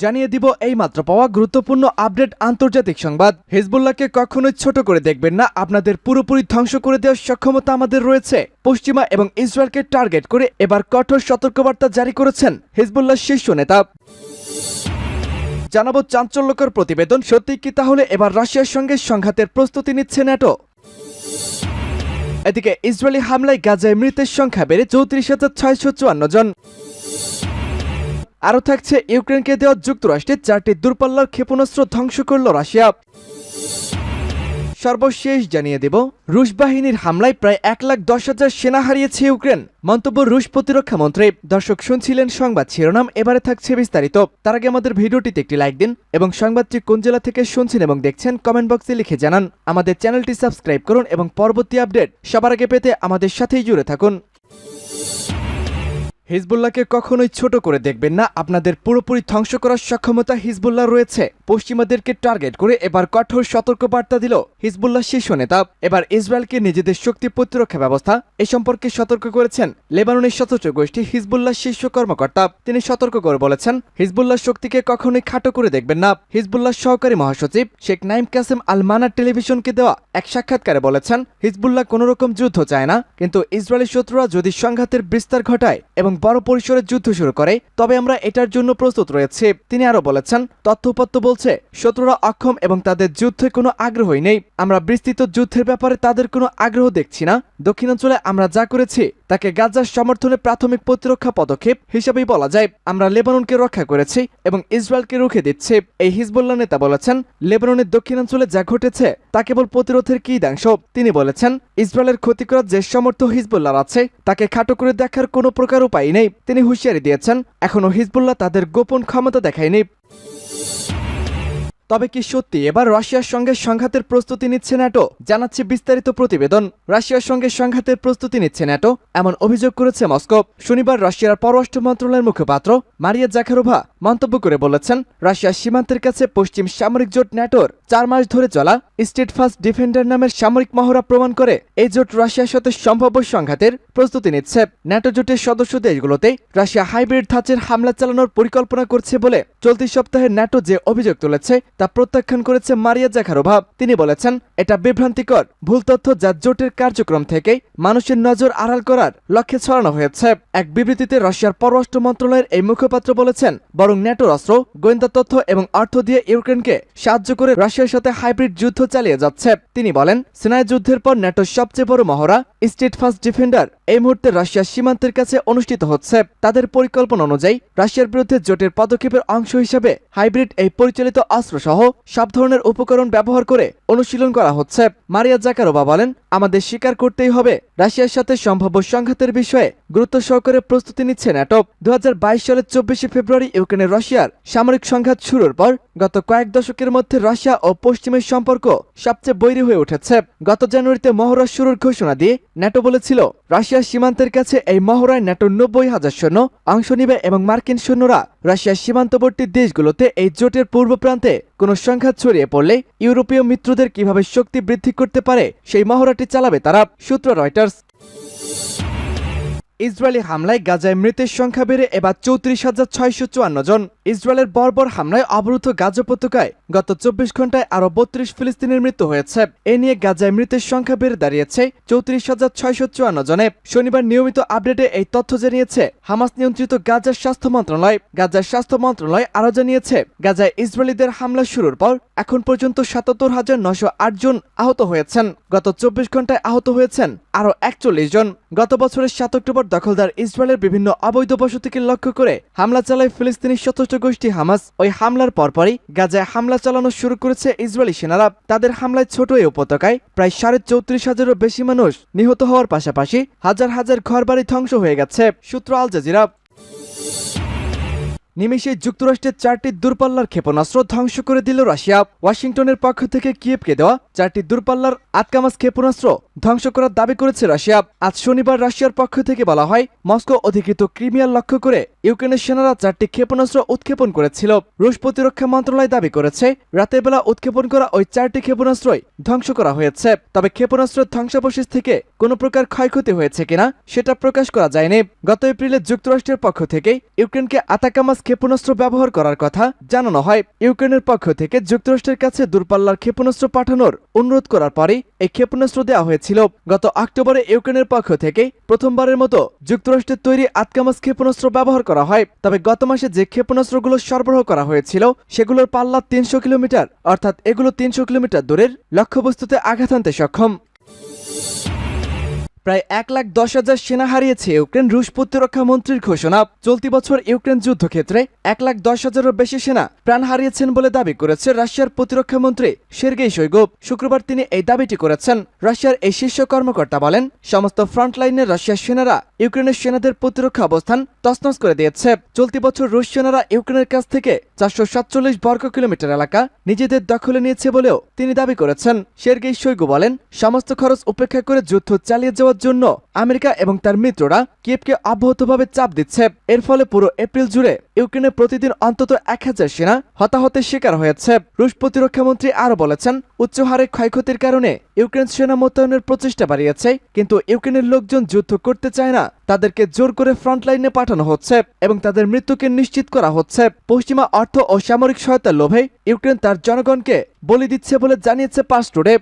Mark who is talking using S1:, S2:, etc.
S1: জানিয়ে দিব এই মাত্র পাওয়া গুরুত্বপূর্ণ আপডেট আন্তর্জাতিক সংবাদ। হিজবুল্লাহকে কখনোই ছোট করে দেখবেন না, আপনাদের পুরোপুরি ধ্বংস করে দেওয়ার সক্ষমতা আমাদের রয়েছে। পশ্চিমা এবং ইসরায়েলকে টার্গেট করে এবার কঠোর সতর্কবার্তা জারি করেছেন হিজবুল্লাহ শীর্ষ নেতা। জানাবো চাঞ্চল্যকর প্রতিবেদন, সত্যি কি তাহলে এবার রাশিয়ার সঙ্গে সংঘাতের প্রস্তুতি নিচ্ছে ন্যাটো? এদিকে ইসরায়েলি হামলায় গাজায় মৃতের সংখ্যা বেড়ে 34,654 জন। আরও থাকছে ইউক্রেনকে দেওয়া যুক্তরাষ্ট্রের 4টি দূরপাল্লার ক্ষেপণাস্ত্র ধ্বংস করল রাশিয়া। সর্বশেষ জানিয়ে দেব, রুশ বাহিনীর হামলায় প্রায় 1,10,000 সেনা হারিয়েছে ইউক্রেন, মন্তব্য রুশ প্রতিরক্ষা মন্ত্রী। দর্শক শুনছিলেন সংবাদ শিরোনাম, এবারে থাকছে বিস্তারিত। তার আগে আমাদের ভিডিওটিতে একটি লাইক দিন এবং সংবাদটি কোন জেলা থেকে শুনছেন এবং দেখছেন কমেন্ট বক্সে লিখে জানান। আমাদের চ্যানেলটি সাবস্ক্রাইব করুন এবং পরবর্তী আপডেট সবার আগে পেতে আমাদের সাথেই জুড়ে থাকুন। হিজবুল্লাহকে কখনোই ছোট করে দেখবেন না, আপনাদের পুরোপুরি ধ্বংস করার সক্ষমতা হিজবুল্লাহ রয়েছে। পশ্চিমাদেরকে টার্গেট করে এবার কঠোর সতর্কবার্তা দিল হিজবুল্লাহ শীর্ষ নেতা। এবার ইসরায়েলকে নিজেদের শক্তি প্রতিরক্ষা ব্যবস্থা এ সম্পর্কে সতর্ক করেছেন লেবাননের সশস্ত্র গোষ্ঠী হিজবুল্লাহ শীর্ষ কর্মকর্তা। তিনি সতর্ক করে বলেছেন, হিজবুল্লাহ শক্তিকে কখনোই খাটো করে দেখবেন না। হিজবুল্লাহ সহকারী মহাসচিব শেখ নাইম কাসেম আল মানার টেলিভিশনকে দেওয়া এক সাক্ষাৎকারে বলেছেন, হিজবুল্লাহ কোন রকম যুদ্ধ চায় না, কিন্তু ইসরায়েলি শত্রুরা যদি সংঘাতের বিস্তার ঘটায় এবং বড় পরিসরে যুদ্ধ শুরু করে তবে আমরা এটার জন্য প্রস্তুত রয়েছে। তিনি আরো বলেছেন, তথ্যপত্র বলছে শত্রুরা অক্ষম এবং তাদের যুদ্ধে কোনো আগ্রহই নেই। আমরা বিস্তৃত যুদ্ধের ব্যাপারে তাদের কোনো আগ্রহ দেখছি না। দক্ষিণাঞ্চলে আমরা যা করেছি তাকে গাজার সমর্থনে প্রাথমিক প্রতিরক্ষা পদক্ষেপ হিসেবেই বলা যায়। আমরা লেবাননকে রক্ষা করেছি এবং ইসরায়েলকে রুখে দিচ্ছি। এই হিজবুল্লাহ নেতা বলেছেন, লেবাননের দক্ষিণাঞ্চলে যা ঘটেছে তা কেবল প্রতিরোধের কীদাংশ। তিনি বলেছেন, ইসরায়েলের ক্ষতি করার যে সমর্থ হিজবুল্লাহ আছে তাকে খাটো করে দেখার কোনো প্রকার উপায় নেই। তিনি হুঁশিয়ারি দিয়েছেন, এখনও হিজবুল্লাহ তাদের গোপন ক্ষমতা দেখায়নি। তবে কি সত্যি এবার রাশিয়ার সঙ্গে সংঘাতের প্রস্তুতি নিচ্ছে ন্যাটো? জানাচ্ছে বিস্তারিত প্রতিবেদন। রাশিয়ার সঙ্গে সংঘাতের প্রস্তুতি নিচ্ছে ন্যাটো, এমন অভিযোগ করেছে মস্কো। শনিবার রাশিয়ার পররাষ্ট্র মন্ত্রণালয়ের মুখপাত্র মারিয়া জাখারোভা মন্তব্য করে বলেছেন, রাশিয়ার সীমান্তের কাছে পশ্চিম সামরিক জোট ন্যাটোর 4 মাস ধরে চলা স্টেডফাস্ট ডিফেন্ডার নামের সামরিক মহড়া প্রমাণ করে এই জোট রাশিয়ার সাথে সম্ভাব্য সংঘাতের প্রস্তুতি নিচ্ছে। ন্যাটো জোটের সদস্য দেশগুলোতে রাশিয়া হাইব্রিড ধাঁচের হামলা চালানোর পরিকল্পনা করছে বলে চলতি সপ্তাহে ন্যাটো যে অভিযোগ তুলেছে তা প্রত্যাখ্যান করেছে মারিয়া জাখারোভা। তিনি বলেছেন, এটা বিভ্রান্তিকর ভুল তথ্য যা জোটের কার্যক্রম থেকে মানুষের নজর আড়াল করার লক্ষ্যে ছড়ানো হয়েছে। এক বিবৃতিতে রাশিয়ার পররাষ্ট্র মন্ত্রণালয়ের এই মুখপাত্র বলেছেন, বরং ন্যাটোর অস্ত্র, গোয়েন্দা তথ্য এবং অর্থ দিয়ে ইউক্রেনকে সাহায্য করে রাশিয়ার সাথে হাইব্রিড যুদ্ধ চালিয়ে যাচ্ছে। তিনি বলেন, সিনাই যুদ্ধের পর ন্যাটোর সবচেয়ে বড় মহড়া স্টেডফাস্ট ডিফেন্ডার এই মুহূর্তে রাশিয়ার সীমান্তের কাছে অনুষ্ঠিত হচ্ছে। তাদের পরিকল্পনা অনুযায়ী রাশিয়ার বিরুদ্ধে জোটের পদক্ষেপের অংশ হিসেবে হাইব্রিড এই পরিচালিত অস্ত্র সহ সব ধরনের উপকরণ ব্যবহার করে অনুশীলন করা হচ্ছে। মারিয়া জাকারোভা বলেন, আমাদের স্বীকার করতেই হবে রাশিয়ার সাথে সম্ভাব্য সংঘাতের বিষয়ে গুরুত্ব সহকারে প্রস্তুতি নিচ্ছে ন্যাটো। 2022 সালের 24 ফেব্রুয়ারি ইউক্রেনের রাশিয়ার সামরিক সংঘাত শুরুর পর গত কয়েক দশকের মধ্যে রাশিয়া ও পশ্চিমের সম্পর্ক সবচেয়ে বৈরী হয়ে উঠেছে। গত জানুয়ারিতে মহড়া শুরুর ঘোষণা দিয়ে ন্যাটো বলেছিল, রাশিয়ার সীমান্তের কাছে এই মহড়ায় ন্যাটোর 90,000 সৈন্য অংশ নেবে এবং মার্কিন সৈন্যরা রাশিয়ার সীমান্তবর্তী দেশগুলোতে এই জোটের পূর্ব প্রান্তে কোনো সংঘাত ছড়িয়ে পড়লে ইউরোপীয় মিত্রদের কিভাবে শক্তি বৃদ্ধি করতে পারে সেই মহড়াটি চালাবে তারা। সূত্র রয়টার্স। ইসরায়েলি হামলায় গাজায় মৃতের সংখ্যা বেড়ে এবার 34,654 জন। ইসরায়েলের বর্বর হামলায় অবরুদ্ধ গাজা উপত্যকায় গত 24 ঘন্টায় আরও 32 ফিলিস্তিনের মৃত্যু হয়েছে। এ নিয়ে গাজায় মৃতের সংখ্যা বেড়ে দাঁড়িয়েছে 34,654 জনে। শনিবার নিয়মিত আপডেটে এই তথ্য জানিয়েছে হামাস নিয়ন্ত্রিত গাজার স্বাস্থ্য মন্ত্রণালয়। গাজার স্বাস্থ্য মন্ত্রণালয় আরও জানিয়েছে, গাজায় ইসরায়েলিদের হামলা শুরুর পর এখন পর্যন্ত 77,908 জন আহত হয়েছেন। গত 24 ঘন্টায় আহত হয়েছেন আরও 41 জন। গত বছরের 7 অক্টোবর দখলদার ইসরায়েলের বিভিন্ন অবৈধ বসতিকে লক্ষ্য করে হামলা চালায় ফিলিস্তিনি সশস্ত্র গোষ্ঠী হামাস। ওই হামলার পরপরই গাজায় হামলা চালানো শুরু করেছে ইসরায়েলি সেনারা। তাদের হামলায় ছোট এই উপত্যকায় প্রায় 34,500-এরও বেশি মানুষ নিহত হওয়ার পাশাপাশি হাজার হাজার ঘরবাড়ি ধ্বংস হয়ে গেছে। সূত্র আল জাজিরা। নিমেষে যুক্তরাষ্ট্রের 4টি দূরপাল্লার ক্ষেপণাস্ত্র ধ্বংস করে দিল রাশিয়া। ওয়াশিংটনের পক্ষ থেকে কিয়েভকে দেওয়া 4টি দূরপাল্লার আতকামাস ক্ষেপণাস্ত্র ধ্বংস করার দাবি করেছে রাশিয়া। আজ শনিবার রাশিয়ার পক্ষ থেকে বলা হয়, মস্কো অধিকৃত ক্রিমিয়ার লক্ষ্য করে ইউক্রেনের সেনারা 4টি ক্ষেপণাস্ত্র উৎক্ষেপণ করেছিল। রুশ প্রতিরক্ষা মন্ত্রণালয় দাবি করেছে, রাতের বেলা উৎক্ষেপণ করা ওই 4টি ক্ষেপণাস্ত্রই ধ্বংস করা হয়েছে। তবে ক্ষেপণাস্ত্রের ধ্বংসাবশেষ থেকে কোনো প্রকার ক্ষয়ক্ষতি হয়েছে কিনা সেটা প্রকাশ করা যায়নি। গত এপ্রিলে যুক্তরাষ্ট্রের পক্ষ থেকে ইউক্রেনকে আতাকামাস ক্ষেপণাস্ত্র ব্যবহার করার কথা জানানো হয়। ইউক্রেনের পক্ষ থেকে যুক্তরাষ্ট্রের কাছে দূরপাল্লার ক্ষেপণাস্ত্র পাঠানোর অনুরোধ করার পরে এই ক্ষেপণাস্ত্র দেওয়া হয়েছিল। গত অক্টোবরে ইউক্রেনের পক্ষ থেকে প্রথমবারের মতো যুক্তরাষ্ট্রের তৈরি আতকামাস ক্ষেপণাস্ত্র ব্যবহার করা হয়। তবে গত মাসে যে ক্ষেপণাস্ত্রগুলো সরবরাহ করা হয়েছিল সেগুলোর পাল্লা 300 কিলোমিটার, অর্থাৎ এগুলো 300 কিলোমিটার দূরের লক্ষ্যবস্তুতে আঘাত হানতে সক্ষম। প্রায় 1,10,000 সেনা হারিয়েছে ইউক্রেন, রুশ প্রতিরক্ষা মন্ত্রীর ঘোষণা। চলতি বছর ইউক্রেন যুদ্ধক্ষেত্রে 1,10,000-এরও বেশি সেনা প্রাণ হারিয়েছেন বলে দাবি করেছে রাশিয়ার প্রতিরক্ষা মন্ত্রী সের্গেই শোইগু। শুক্রবার তিনি এই দাবিটি করেছেন। রাশিয়ার এই শীর্ষ কর্মকর্তা বলেন, সমস্ত ফ্রন্টলাইনের রাশিয়ার সেনারা ইউক্রেনের সেনাদের প্রতিরক্ষা অবস্থান তছনছ করে দিয়েছে। চলতি বছর রুশ সেনারা ইউক্রেনের কাছ থেকে 447 বর্গ কিলোমিটার এলাকা নিজেদের দখলে নিয়েছে বলেও তিনি দাবি করেছেন। সের্গেই শোইগু বলেন, সমস্ত খরচ উপেক্ষা করে যুদ্ধ চালিয়ে যাওয়ার জন্য আমেরিকা এবং তার মিত্ররা কিয়েভকে অব্যাহতভাবে চাপ দিচ্ছে। এর ফলে পুরো এপ্রিল জুড়ে ইউক্রেনে প্রতিদিন অন্তত 1000 সেনা হতাহতের শিকার হয়েছে। রুশ প্রতিরক্ষা মন্ত্রী আরও বলেছেন, উচ্চ হারে ক্ষয়ক্ষতির কারণে ইউক্রেন সেনা মোতায়েনের প্রচেষ্টা বাড়িয়েছে, কিন্তু ইউক্রেনের লোকজন যুদ্ধ করতে চায় না। তাদেরকে জোর করে ফ্রন্টলাইনে পাঠানো হচ্ছে এবং তাদের মৃত্যুকে নিশ্চিত করা হচ্ছে। পশ্চিমা অর্থ ও সামরিক সহায়তার লোভে ইউক্রেন তার জনগণকে বলি দিচ্ছে বলে জানিয়েছে পার্স টুডে।